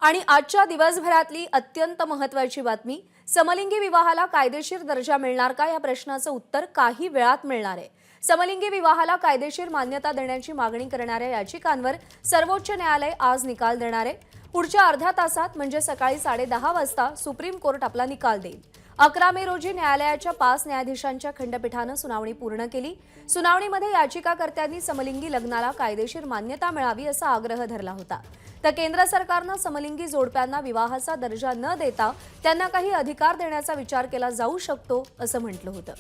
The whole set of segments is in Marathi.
आणि आजच्या दिवसभरातली अत्यंत महत्त्वाची बातमी, समलिंगी विवाहाला कायदेशीर दर्जा मिळणार का या प्रश्नाचं उत्तर काही वेळात मिळणार आहे. समलिंगी विवाहाला कायदेशीर मान्यता देण्याची मागणी करणाऱ्या याचिकांवर सर्वोच्च न्यायालय आज निकाल देणार आहे. पुढच्या अर्ध्या तासात म्हणजे सकाळी 10:30 वाजता सुप्रीम कोर्ट आपला निकाल देईल. 11 मे रोजी न्यायालयाच्या 5 न्यायाधीशांच्या खंडपीठानं सुनावणी पूर्ण केली. सुनावणीमध्ये याचिकाकर्त्यांनी समलिंगी लग्नाला कायदेशीर मान्यता मिळावी असा आग्रह धरला होता. तर केंद्र सरकारनं समलिंगी जोडप्यांना विवाहाचा दर्जा न देता त्यांना काही अधिकार देण्याचा विचार केला जाऊ शकतो असं म्हटलं होतं.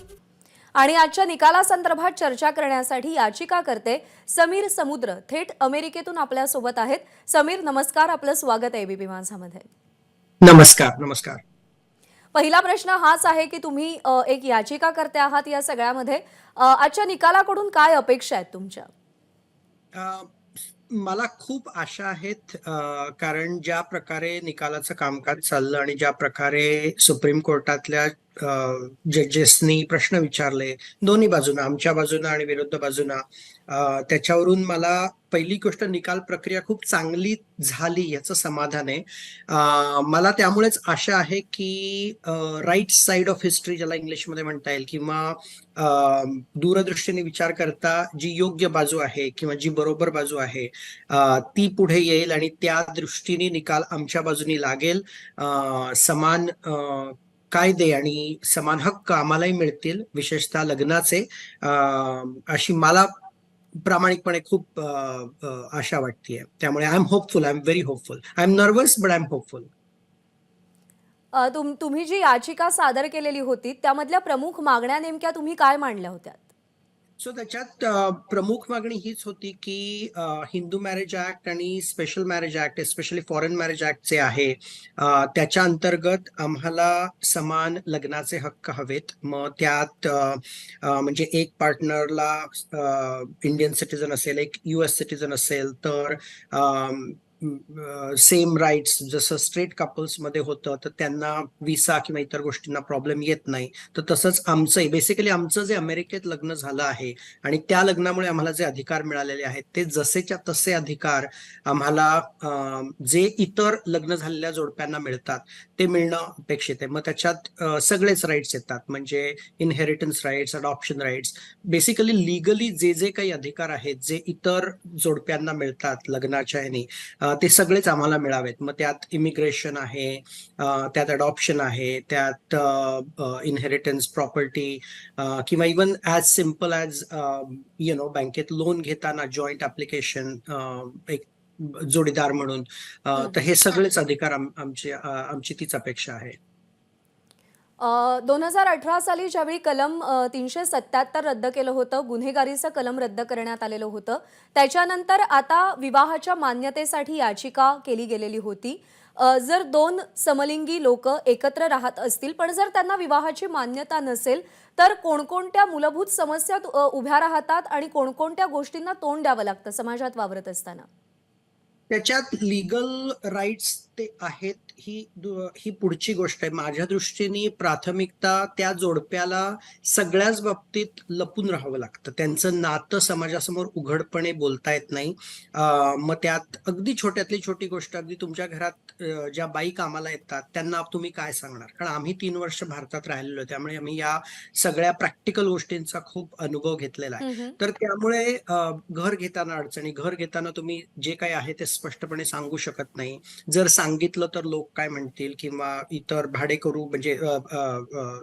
आणि आजच्या निकालासंदर्भात चर्चा करण्यासाठी याचिकाकर्ते समीर समुद्र थेट अमेरिकेतून आपल्यासोबत आहेत. समीर, नमस्कार, आपलं स्वागत आहे एबीपी माझामध्ये. नमस्कार. नमस्कार. पहिला प्रश्न हाच आहे की तुम्ही एक याचिकाकर्ते आहात या सगळ्यामध्ये. आजच्या निकालाकडून काय अपेक्षा आहेत तुमच्या? अ, मला खूप आशा आहेत, कारण ज्या प्रकारे निकालाचं कामकाज चाललं आणि ज्या प्रकारे सुप्रीम कोर्टातल्या जजेसनी प्रश्न विचारले दोन्ही बाजूना, आमच्या बाजूना आणि विरुद्ध बाजूना, त्याच्यावरून मला पहिली गोष्ट निकाल प्रक्रिया खूप चांगली झाली याचं समाधान आहे. मला त्यामुळेच आशा आहे की राईट साइड ऑफ हिस्ट्री ज्याला इंग्लिशमध्ये म्हणता येईल, किंवा दूरदृष्टीने विचार करता जी योग्य बाजू आहे किंवा जी बरोबर बाजू आहे ती पुढे येईल आणि त्या दृष्टीने निकाल आमच्या बाजूनी लागेल. समान कायदे आणि समान हक्क आम्हालाही मिळतील, विशेषतः लग्नाचे, अशी मला प्रामाणिकपणे खूप आशा वाटतेय. त्यामुळे I am hopeful, I am very hopeful. I am nervous but I am hopeful. तुम्ही जी याचिका सादर केलेली होती त्यामधल्या प्रमुख मागण्या नेमक्या तुम्ही काय मांडल्या होत्या? सो त्याच्यात प्रमुख मागणी हीच होती की हिंदू मॅरेज ऍक्ट आणि special marriage act, especially foreign marriage act जे आहे, त्याच्या अंतर्गत आम्हाला समान लग्नाचे हक्क हवेत. मग त्यात म्हणजे एक पार्टनरला इंडियन सिटीजन असेल, एक US सिटीजन असेल तर सेम राईट्स जसं स्ट्रेट कपल्स मध्ये होतं तर त्यांना विसा किंवा इतर गोष्टींना प्रॉब्लेम येत नाही. तर तसंच आमचंही बेसिकली आमचं जे अमेरिकेत लग्न झालं आहे आणि त्या लग्नामुळे आम्हाला जे अधिकार मिळालेले आहेत ते जसेच्या तसे अधिकार आम्हाला जे इतर लग्न झालेल्या जोडप्यांना मिळतात ते मिळणं अपेक्षित आहे. मग त्याच्यात सगळेच राईट्स येतात, म्हणजे inheritance rights, adoption rights, basically legally जे जे काही अधिकार आहेत जे इतर जोडप्यांना मिळतात लग्नाच्या ह्यानी, ते सगळेच आम्हाला मिळावेत. मग त्यात इमिग्रेशन आहे, त्यात अडॉप्शन आहे, त्यात इनहेरिटन्स, प्रॉपर्टी, किंवा इवन ॲज सिम्पल ॲज बँकेत लोन घेताना जॉईंट ॲप्लिकेशन, एक जोडीदार म्हणून, तर हे सगळेच अधिकार आमची तीच अपेक्षा आहे. 2018 साली ज्यावेळी कलम 377 रद्द केलं होतं, गुन्हेगारीचं कलम रद्द करण्यात आलेलं होतं, त्याच्यानंतर आता विवाहाच्या मान्यतेसाठी याचिका केली गेलेली होती. जर दोन समलिंगी लोक एकत्र राहत असतील पण जर त्यांना विवाहाची मान्यता नसेल तर कोणकोणत्या मूलभूत समस्या उभ्या राहतात आणि कोणकोणत्या गोष्टींना तोंड द्यावं लागतं समाजात वावरत असताना? त्याच्यात लीगल राईट्स ते आहेत, ही पुढची गोष्ट आहे. माझ्या दृष्टीने प्राथमिकता त्या जोडप्याला सगळ्याच बाबतीत लपून राहावं लागतं. त्यांचं नातं समाजासमोर उघडपणे बोलता येत नाही. मग त्यात अगदी छोट्यातली छोटी गोष्ट, अगदी तुमच्या घरात ज्या बाई कामाला येतात त्यांना तुम्ही काय सांगणार? कारण आम्ही 3 वर्ष भारतात राहिलेलो, त्यामुळे आम्ही या सगळ्या प्रॅक्टिकल गोष्टींचा खूप अनुभव घेतलेला आहे. तर त्यामुळे घर घेताना अडचणी, घर घेताना तुम्ही जे काही आहे ते स्पष्टपणे सांगू शकत नाही. जर सांगितलं तर लोक काय म्हणतील, किंवा इतर भाडेकरू म्हणजे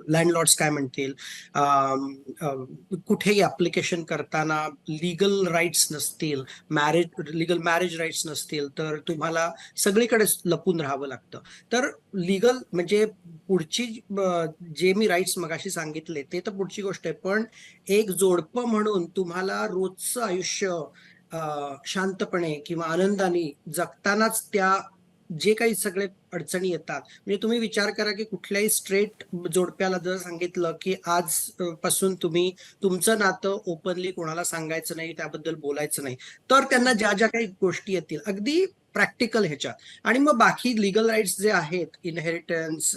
लँडलॉर्ड्स काय म्हणतील. कुठेही ऍप्लिकेशन करताना लीगल राईट्स नसतील, लीगल मॅरेज राईट्स नसतील तर तुम्हाला सगळीकडे लपून राहावं लागतं. तर लीगल म्हणजे पुढची जे मी राईट्स मगाशी सांगितले ते तर पुढची गोष्ट आहे, पण एक जोडपं म्हणून तुम्हाला रोजचं आयुष्य शांतपणे किंवा आनंदाने जगतानाच त्या जे काही सगळे अडचणी येतात, म्हणजे तुम्ही विचार करा की कुठल्याही स्ट्रेट जोडप्याला जर सांगितलं की आज पासून तुम्ही तुमचं नातं ओपनली कोणाला सांगायचं नाही, त्याबद्दल बोलायचं नाही, तर त्यांना ज्या ज्या काही गोष्टी येतील अगदी प्रॅक्टिकल ह्याच्यात, आणि मग बाकी लिगल राईट्स जे आहेत, इनहेरिटन्स,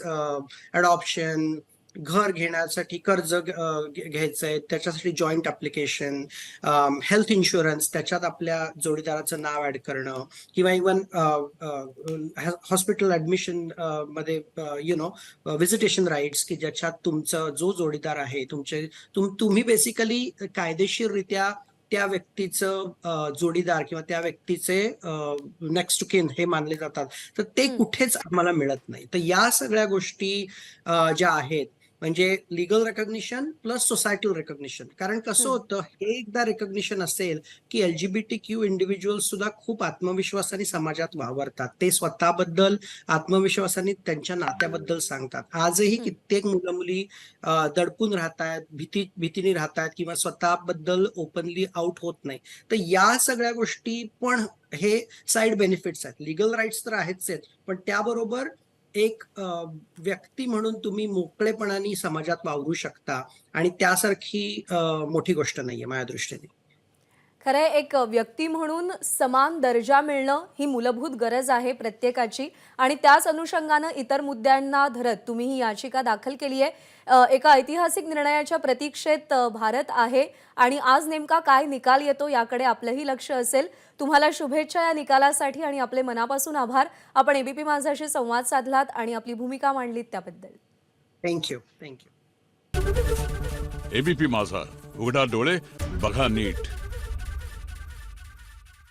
अडॉप्शन, घर घेण्यासाठी कर्ज घ्यायचंय त्याच्यासाठी जॉईंट ऍप्लिकेशन, हेल्थ इन्शुरन्स त्याच्यात आपल्या जोडीदाराचं नाव ऍड करणं किंवा इवन हॉस्पिटल ऍडमिशन मध्ये व्हिजिटेशन राईट्स की ज्याच्यात तुमचं जो जोडीदार आहे तुम्ही बेसिकली कायदेशीररित्या त्या व्यक्तीचं जोडीदार किंवा त्या व्यक्तीचे नेक्स्ट किन हे मानले जातात. तर ते कुठेच आम्हाला मिळत नाही. तर या सगळ्या गोष्टी ज्या आहेत म्हणजे legal recognition plus societal recognition. कारण कसं होतं, हे एकदा रेकॉग्निशन असेल की LGBTQ इंडिव्हिज्युअल सुद्धा खूप आत्मविश्वासाने समाजात वावरतात. ते स्वतःबद्दल आत्मविश्वासाने त्यांच्या नात्याबद्दल सांगतात. आजही कित्येक मुलं मुली दडपून राहतात, भीतीने राहतात किंवा स्वतःबद्दल ओपनली आउट होत नाही. तर या सगळ्या गोष्टी पण हे साइड बेनिफिट्स आहेत. लिगल राईट्स तर आहेच आहेत, पण त्याबरोबर एक व्यक्ती म्हणून तुम्ही मोकळेपणाने समाजात वावरू शकता आणि त्यासारखी मोठी गोष्ट नाहीये माझ्या दृष्टीने. खरंय, एक व्यक्ती म्हणून समान दर्जा मिळणं ही मूलभूत गरज आहे प्रत्येकाची आणि त्याच अनुषंगानं इतर मुद्द्यांना धरत तुम्ही ही याचिका दाखल केली आहे. एका ऐतिहासिक निर्णयाच्या प्रतीक्षेत भारत आहे आणि आज नेमका काय निकाल येतो याकडे आपलंही लक्ष असेल. तुम्हाला शुभेच्छा या निकालासाठी आणि आपले मनापासून आभार. आपण एबीपी माझाशी संवाद साधलात आणि आपली भूमिका मांडलीत त्याबद्दल. थँक्यू. एबीपी माझा, उघडा डोळे बघा नीट.